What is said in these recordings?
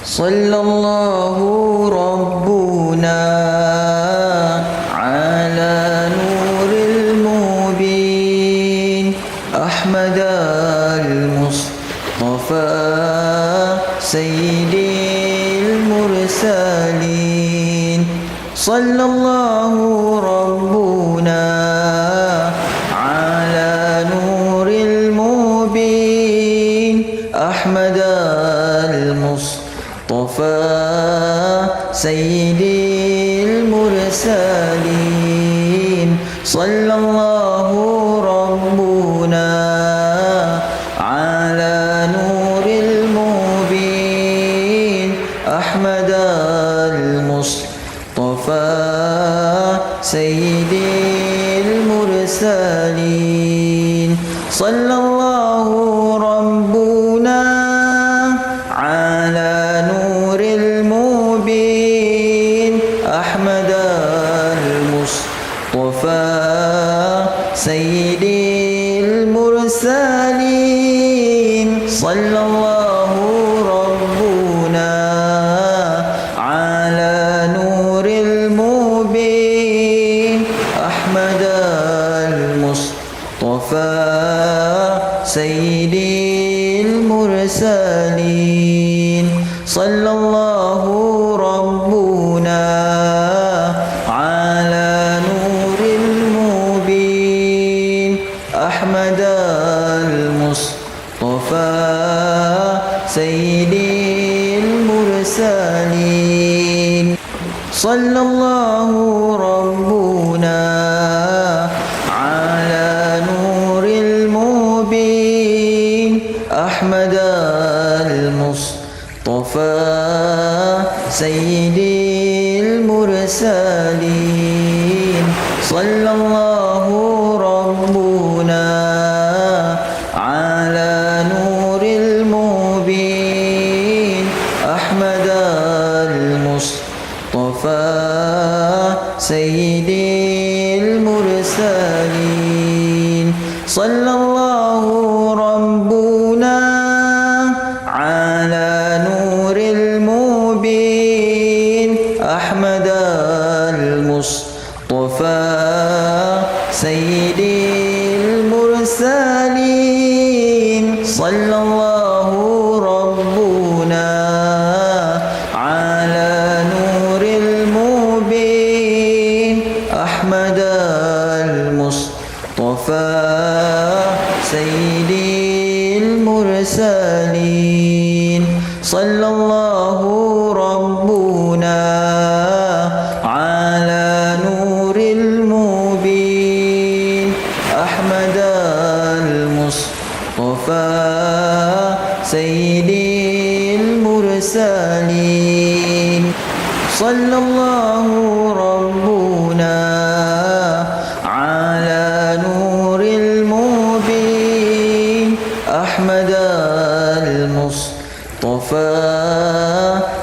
صلى الله ربنا على نور المبين أحمد المصطفى سيد المرسلين صلى الله ربنا على نور المبين أحمد المصطفى سيد المرسلين صلى الله ربنا على نور المبين أحمد المصطفى سيد المرسلين صلى الله ربنا على نور المبين أحمد المصطفى سيد المرسلين صلى الله ربنا على نور المبين أحمد المصطفى سيد المرسلين صلى الله ربنا على نور المبين أحمد المصطفى سيد المرسلين صلى الله ربنا على نور المبين أحمد المصطفى سيد المرسلين صلى الله ربنا على نور المبين أحمد المصطفى سيد المرسلين صلى الله ربنا على نور المبين أحمد المصطفى سيد المرسلين صلى الله ربنا على نور المبين أحمد المصطفى سيد المرسلين صلى الله ربنا على نور المبين أحمد المصطفى سيد المرسلين صلى الله ربنا على نور المبين أحمد المصطفى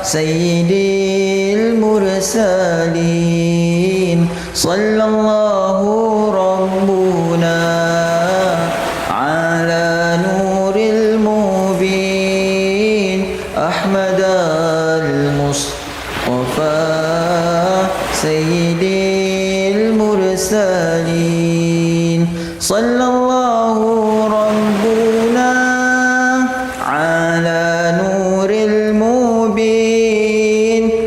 سيد المرسلين صلى الله ربنا على نور المبين أحمد المصطفى سيد المرسلين صلى الله ربنا على نور المبين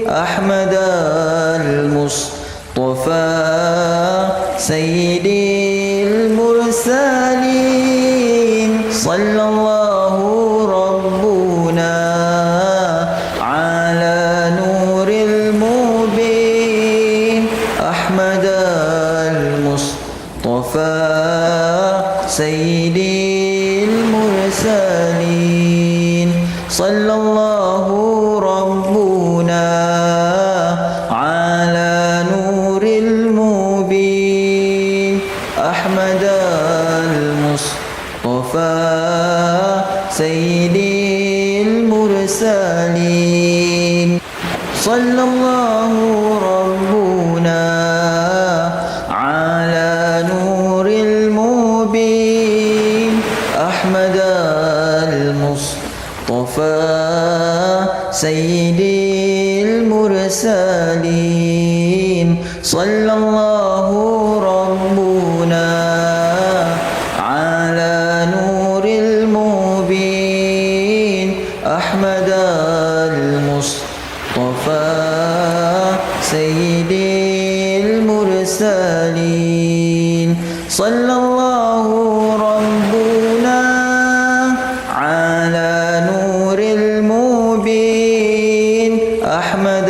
أحمد المصطفى سيد المرسلين صلى الله ربنا على نور المبين أحمد المصطفى سيد المرسلين صلى الله ربنا على نور المبين أحمد المصطفى سيد المرسلين صلى الله ربنا على نور المبين سيد المرسلين صلى الله ربنا على نور المبين أحمد المصطفى سيد المرسلين صلى الله ربنا على نور المبين أحمد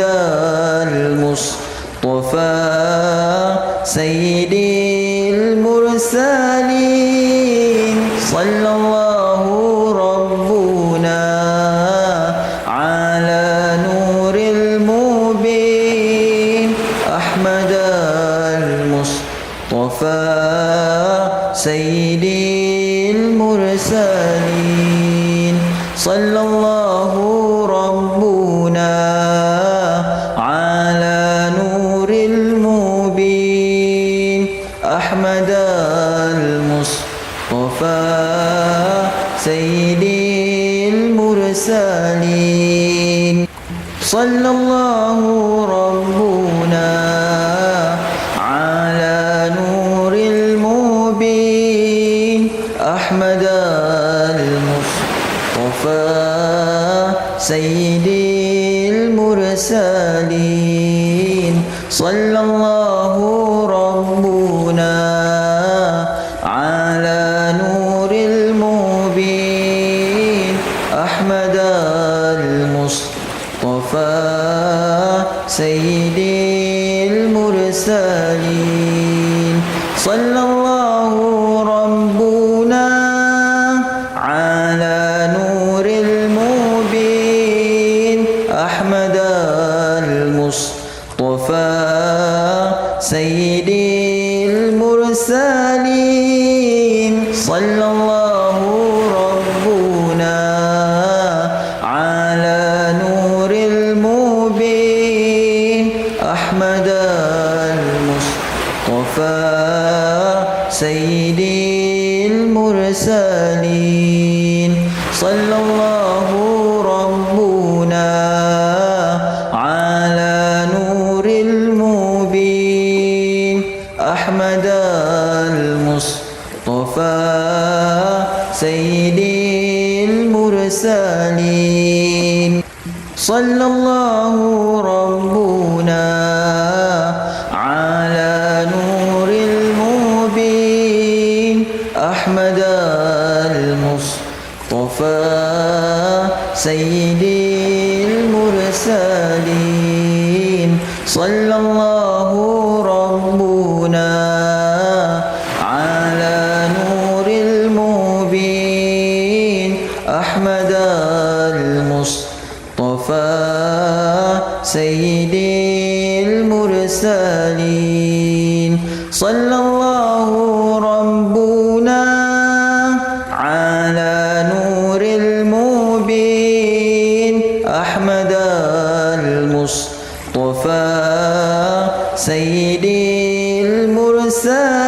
المصطفى سيد المرسلين صلى الله ربنا على نور المبين أحمد المصطفى سيد المرسلين صلى الله ربنا على نور المبين أحمد المصطفى سيد المرسلين صلى الله ربنا على نور المبين أحمد المصطفى سيد المرسلين صلى الله ربنا على نور المبين أحمد المصطفى سيد المرسلين صلى الله ربنا على نور المبين أحمد المصطفى سيد المرسلين صلى الله ربنا على نور المبين أحمد المصطفى سيد المرسلين صلى الله ربنا على نور المبين أحمد المصطفى سيد المرسلين صلى الله ربنا على نور المبين أحمد المصطفى سيد المرسلين صلى الله ربنا على نور المبين أحمد المصطفى سيد المرسلين صلى الله ربنا على نور المبين أحمد المصطفى سيد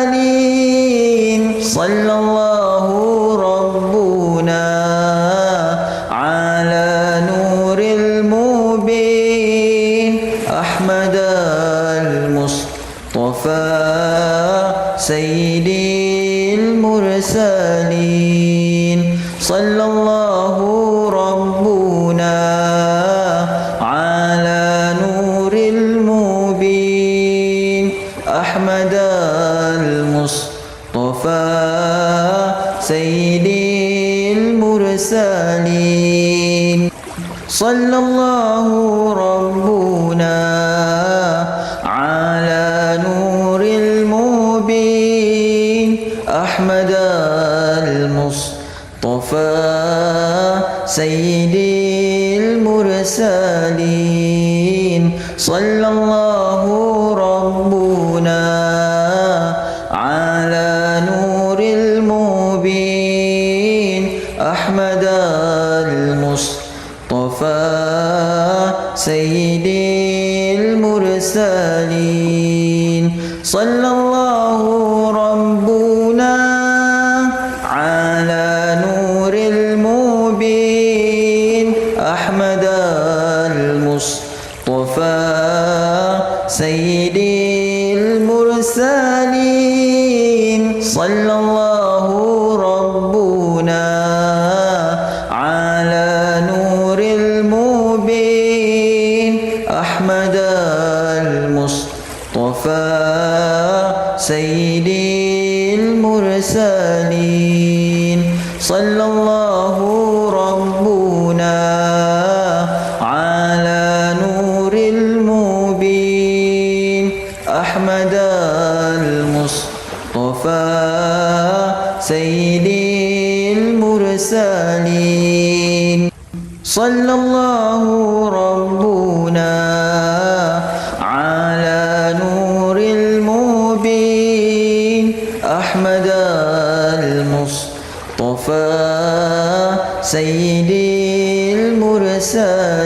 المرسلين صلى الله ربنا على نور المبين أحمد المصطفى سيد المرسلين صلى الله ربنا على نور المبين أحمد المصطفى سيد المرسلين صلى الله ربنا على نور المبين أحمد المصطفى سيد المرسلين صلى الله ربنا على نور المبين أحمد المصطفى سيد المرسلين صلى الله ربنا على نور المبين صلى الله ربنا على نور المبين أحمد المصطفى سيد المرسلين صلى الله ربنا على نور المبين أحمد المصطفى سيد المرسلين صلى الله ربنا على نور المبين أحمد المصطفى سيد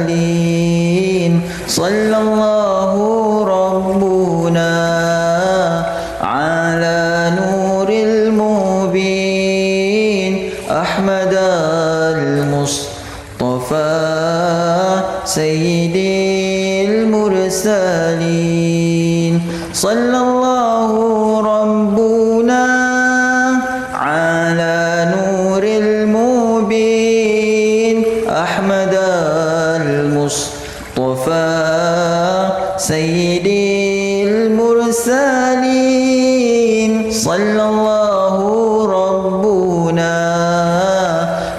المرسلين صلى الله ربنا على نور المبين أحمد المصطفى سيد المرسلين صلى الله ربنا على نور المبين أحمد المصطفى سيد المرسلين صلى الله ربنا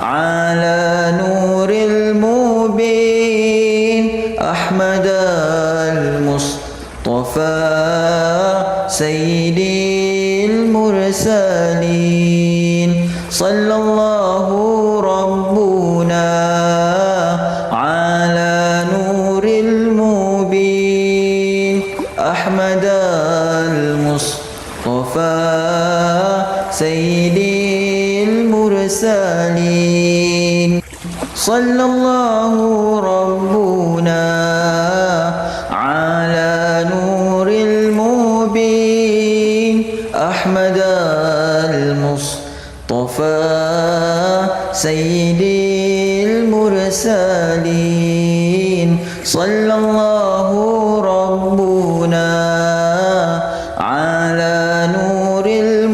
على نور المبين أحمد المصطفى سيد المرسلين صلى الله ربنا على نور المبين أحمد المصطفى سيد المرسلين صلى الله ربنا على نور المبين أحمد المصطفى سيد المرسلين صلى الله ربنا على نور المبين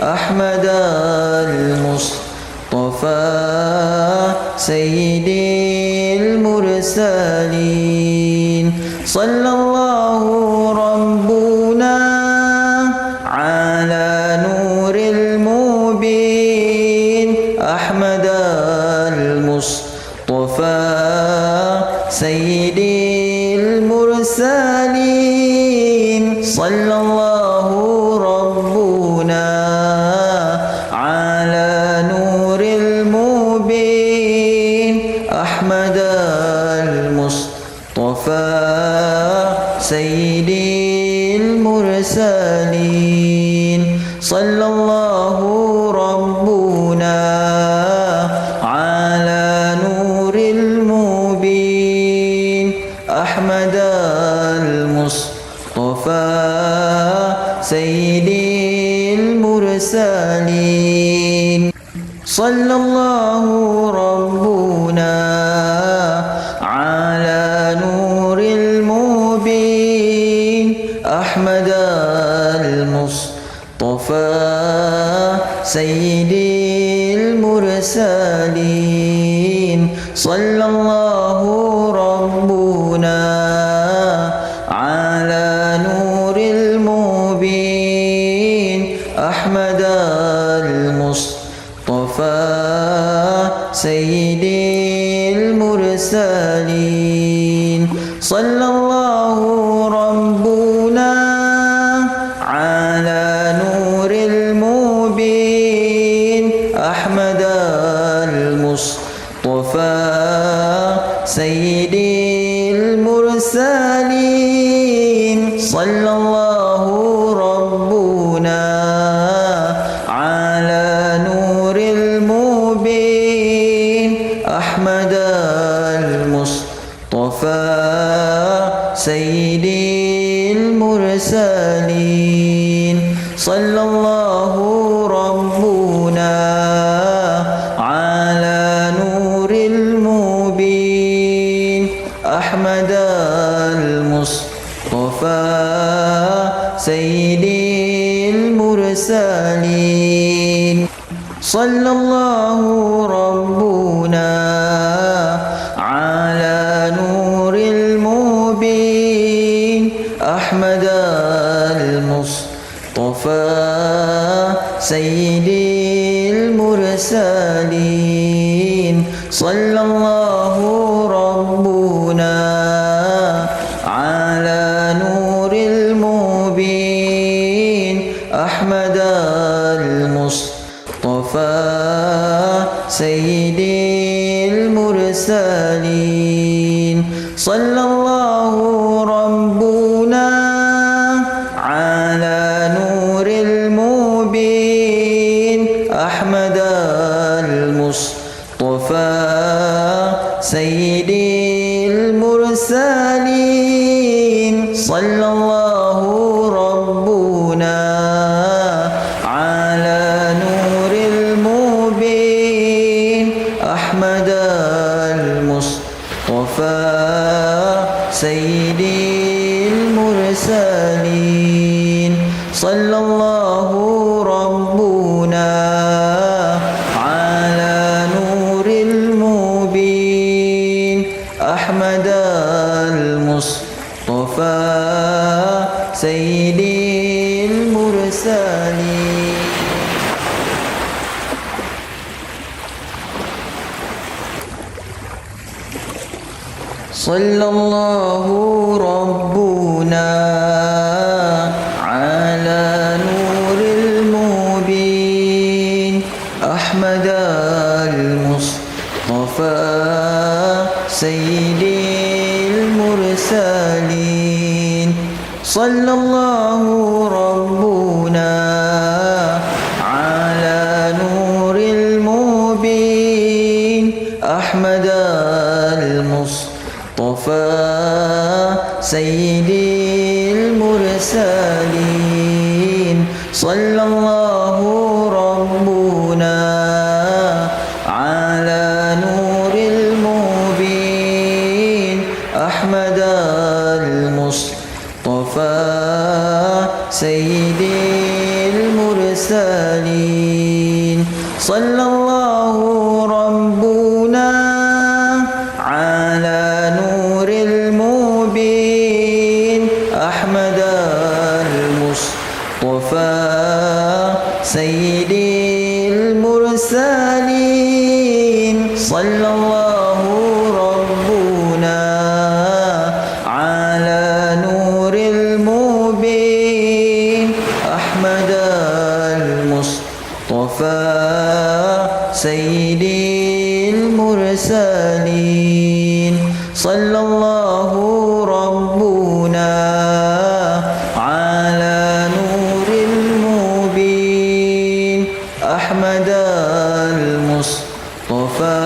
أحمد المصطفى سيد المرسلين صلى الله ربنا على نور المبين أحمد المصطفى سيد المرسلين صلى الله ربنا على نور المبين أحمد المصطفى سيد المرسلين صلى الله ربنا على نور المبين أحمد المصطفى سيد المرسلين صلى الله ربنا على نور المبين أحمد المصطفى سيد المرسلين صلى الله ربنا على نور المبين أحمد المصطفى سيد المرسلين صلى الله ربنا على نور المبين أحمد المصطفى سيد المرسلين صلى الله ربنا على نور المبين أحمد المصطفى سيد المرسلين صلى الله ربنا على نور المبين أحمد المصطفى سيد المرسلين صلى الله ربنا على نور المبين أحمد المصطفى سيد المرسلين صلى الله ربنا على نور المبين أحمد المصطفى سيد المرسلين صلى الله ربنا على نور المبين أحمد المصطفى سيد المرسلين صلى الله ربنا على نور المبين أحمد المصطفى سيد المرسلين صلى الله ربنا على نور المبين أحمد المصطفى سيد المرسلين صلى الله ربنا على نور المبين أحمد المصطفى سيد المرسلين صلى الله ربنا على نور المبين أحمد المصطفى سيد المرسلين صلى الله ربنا على نور المبين أحمد المصطفى سيد المرسلين صلى الله ربنا على نور المبين أحمد المصطفى سيد المرسلين صلى الله ربنا على نور المبين أحمد المصطفى سيد المرسلين صلى الله ربنا على نور المبين أحمد المصطفى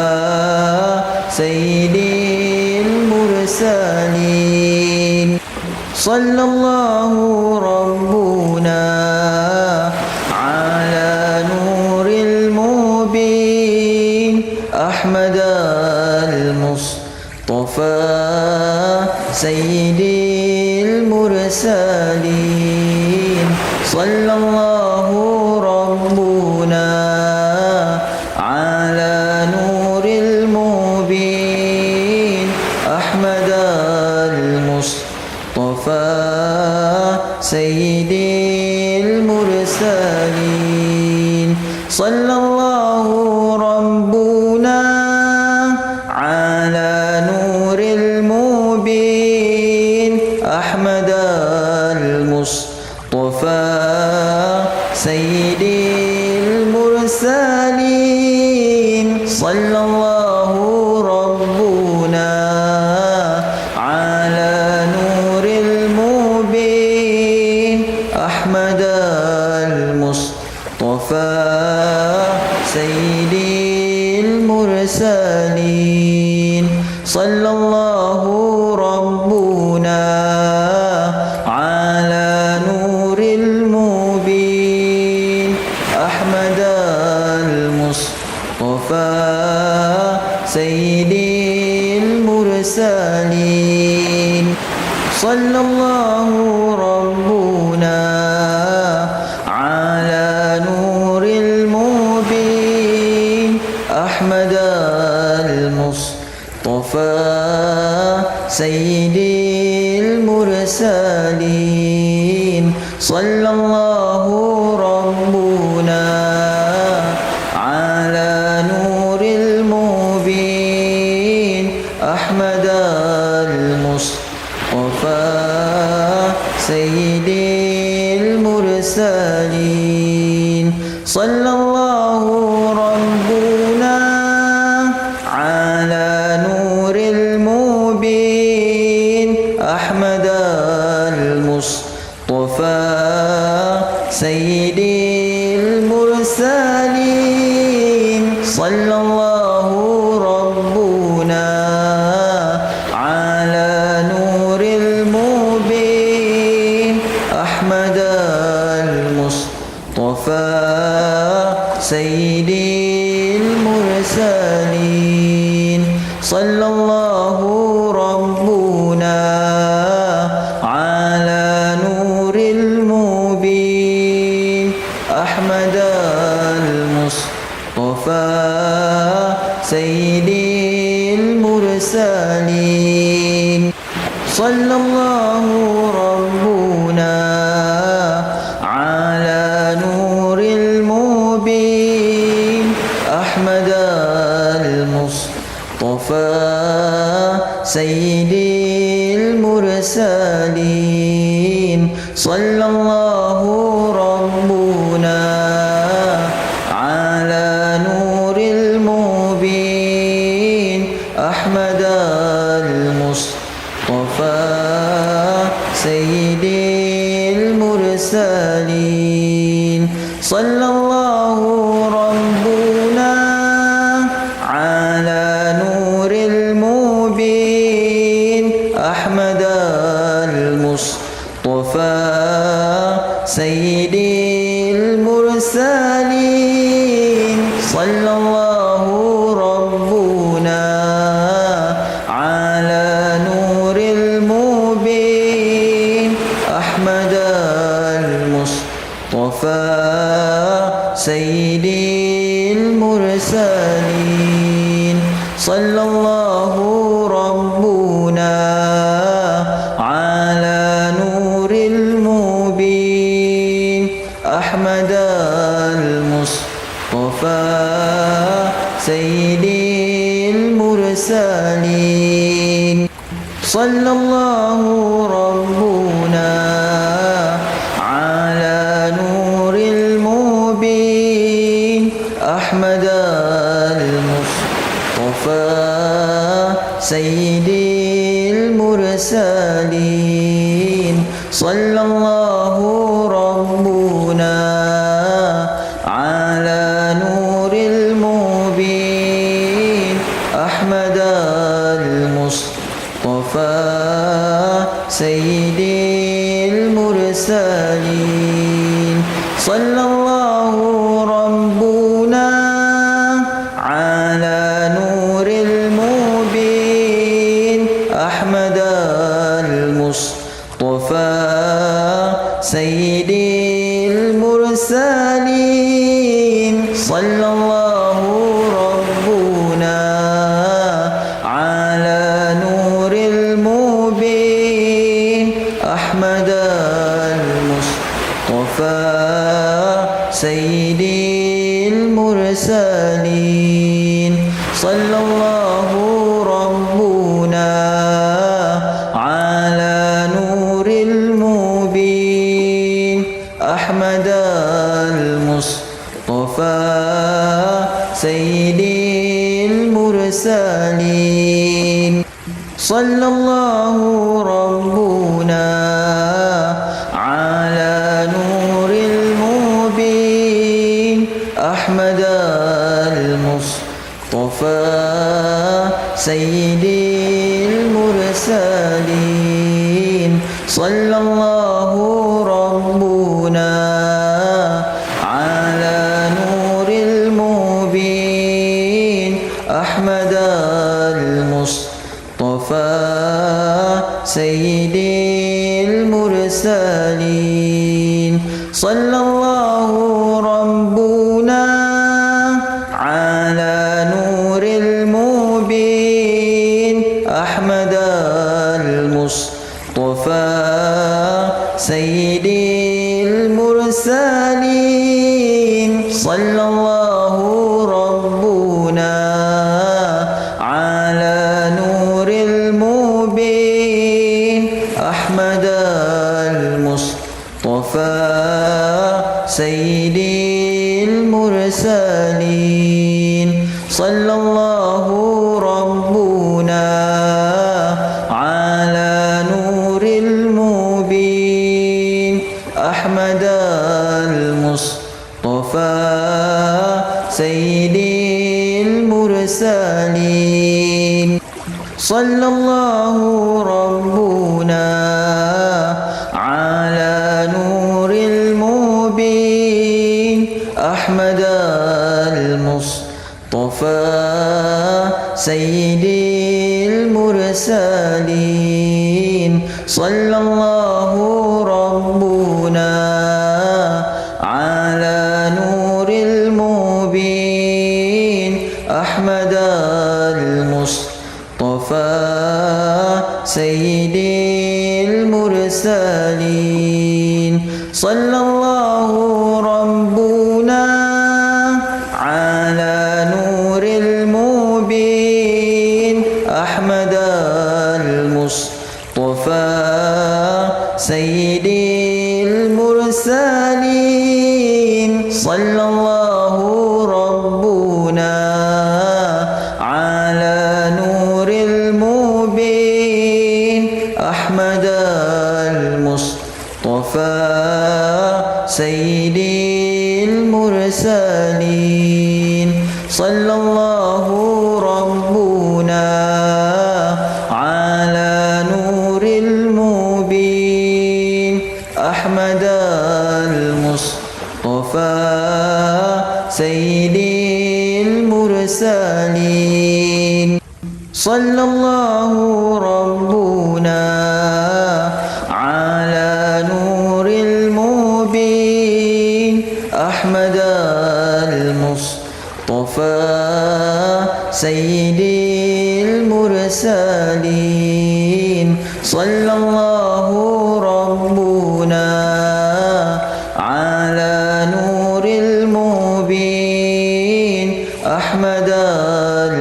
سيد المرسلين صلى الله ربنا على نور المبين أحمد المصطفى سيد المرسلين صلى الله ربنا على نور المبين أحمد المصطفى سيد المرسلين صلى الله ربنا على نور المبين أحمد المصطفى سيد المرسلين صلى الله ربنا على نور المبين أحمد المصطفى سيد المرسلين صلى الله ربنا على نور المبين أحمد المصطفى سيد المرسلين صلى الله ربنا على سيدي المرسلين صلى الله ربنا على نور المبين أحمد المصطفى سيدي المرسلين صلى الله ربنا على نور المبين أحمد المصطفى سيدي المرسلين صلى الله ربنا على نور المبين أحمد المصطفى سيدي المرسلين صلى الله ربنا على نور المبين أحمد المصطفى سيدي المرسلين صلى الله ربنا على نور المبين أحمد المصطفى سيدي المرسلين صلى الله ربنا على نور المبين أحمد المصطفى سيدي المرسلين صلى الله ربنا على نور المبين أحمد المصطفى سيدي المرسلين صلى الله ربنا على نور المبين أحمد المصطفى سيدي المرسلين صلى الله ربنا على نور المبين أحمد المصطفى سيدي المرسلين صلى الله ربنا على نور المبين أحمد المصطفى سيدي المرسلين صلى الله ربنا على نور المبين أحمد المصطفى سيدي المرسلين صلى الله ربنا على نور المبين أحمد المصطفى سيدي المرسلين صلى الله ربنا على نور المبين أحمد المصطفى سيدي المرسلين صلى الله ربنا على نور المبين أحمد المصطفى سيدي المرسلين صلى الله ربنا على نور المبين أحمد المصطفى سيدي المرسلين صلى الله ربنا على نور المبين أحمد المصطفى سيدي المرسلين صلى الله ربنا على نور المبين أحمد المرسلين صلى الله ربنا على نور المبين أحمد المصطفى سيدي المرسلين صلى الله ربنا على نور المبين أحمد المصطفى سيدي المرسلين صلى الله ربنا على نور المبين أحمد المصطفى سيدي المرسلين صلى الله ربنا على نور المبين أحمد المصطفى سيدي المرسلين صلى الله ربنا على نور المبين أحمد المصطفى سيدي المرسلين صلى الله ربنا على نور المبين أحمد المصطفى سيدي المرسلين صلى الله ربنا على نور المبين أحمد المصطفى سيدي المرسلين صلى الله ربنا على نور المبين أحمد المصطفى سيدي المرسلين صلى الله ربنا على نور المبين أحمد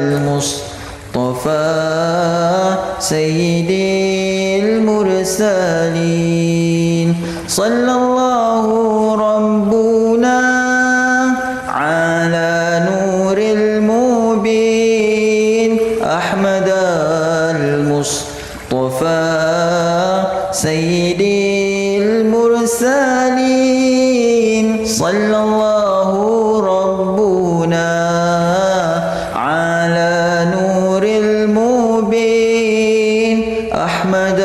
المصطفى سيدي المرسلين صلى الله ربنا على نور المبين أحمد المصطفى سيدي المرسلين صلى الله ربنا على نور المبين أحمد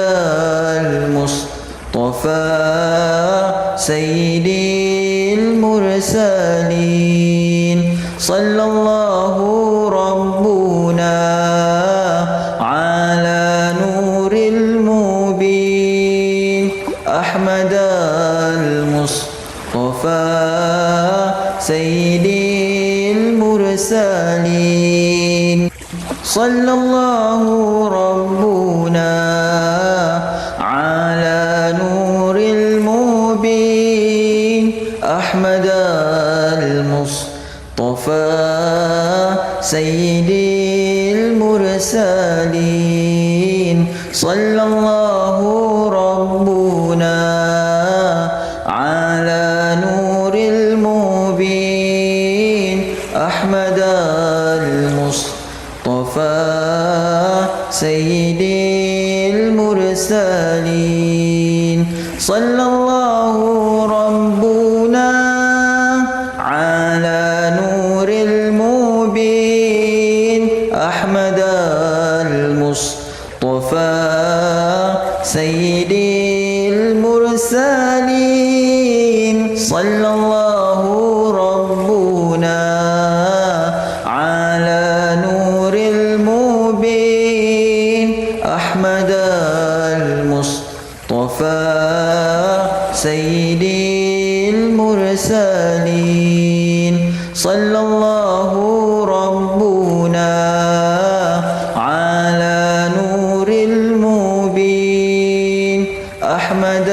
المصطفى سيدي المرسلين صلى الله ربنا على نور المبين أحمد المصطفى سيدي المرسلين صلى الله ربنا على نور المبين أحمد المصطفى سيدي المرسلين صلى الله ربنا على نور المبين أحمد المصطفى سيدي المرسلين صلى الله ربنا على نور المبين أحمد المصطفى سيدي المرسلين صلى الله ربنا على نور المبين أحمد المصطفى سيدي المرسلين صلى الله ربنا على نور المبين أحمد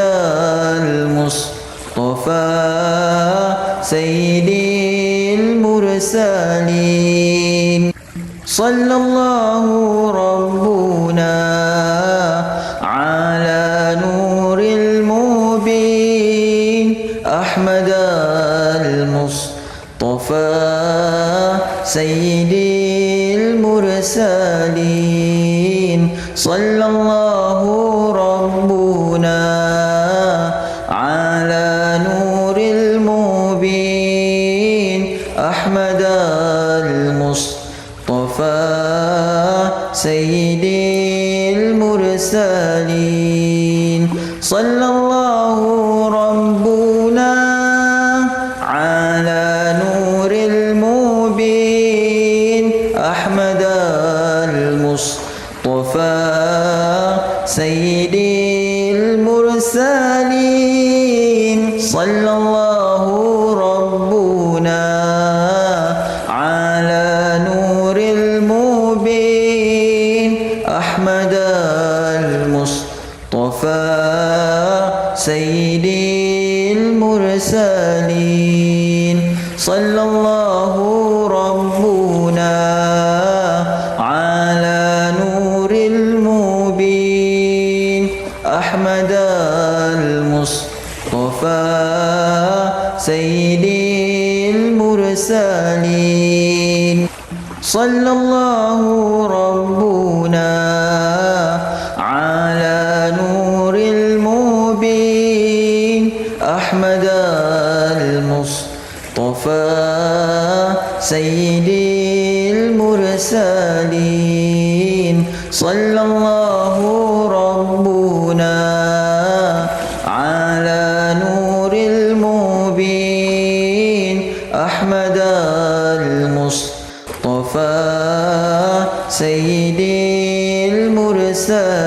المصطفى سيدي المرسلين صلى الله ربنا على نور المبين أحمد المصطفى سيدي المرسلين صلى الله ربنا على نور المبين أحمد المصطفى سيدي المرسلين صلى الله ربنا على نور المبين أحمد المصطفى سيدي المرسلين صلى الله ربنا على نور المبين أحمد المصطفى سيدي المرسلين صلى الله ربنا على نور المبين أحمد المصطفى سيدي المرسلين صلى الله ربنا على نور المبين أحمد المصطفى سيدي المرسلين صلى الله ربنا على نور المبين أحمد المصطفى سيدي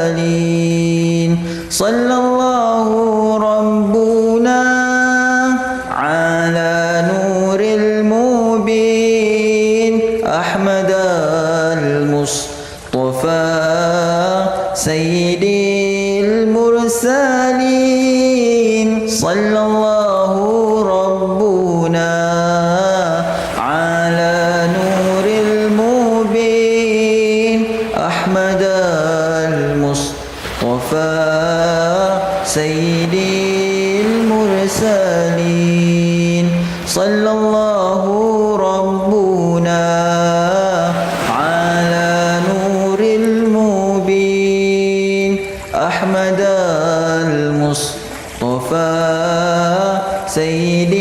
المرسلين صلى الله ربنا على نور المبين أحمد المصطفى سيدي المرسلين صلى الله ربنا على نور المبين أحمد المصطفى سيدي المرسلين صلى الله ربنا على نور المبين أحمد المصطفى سيدي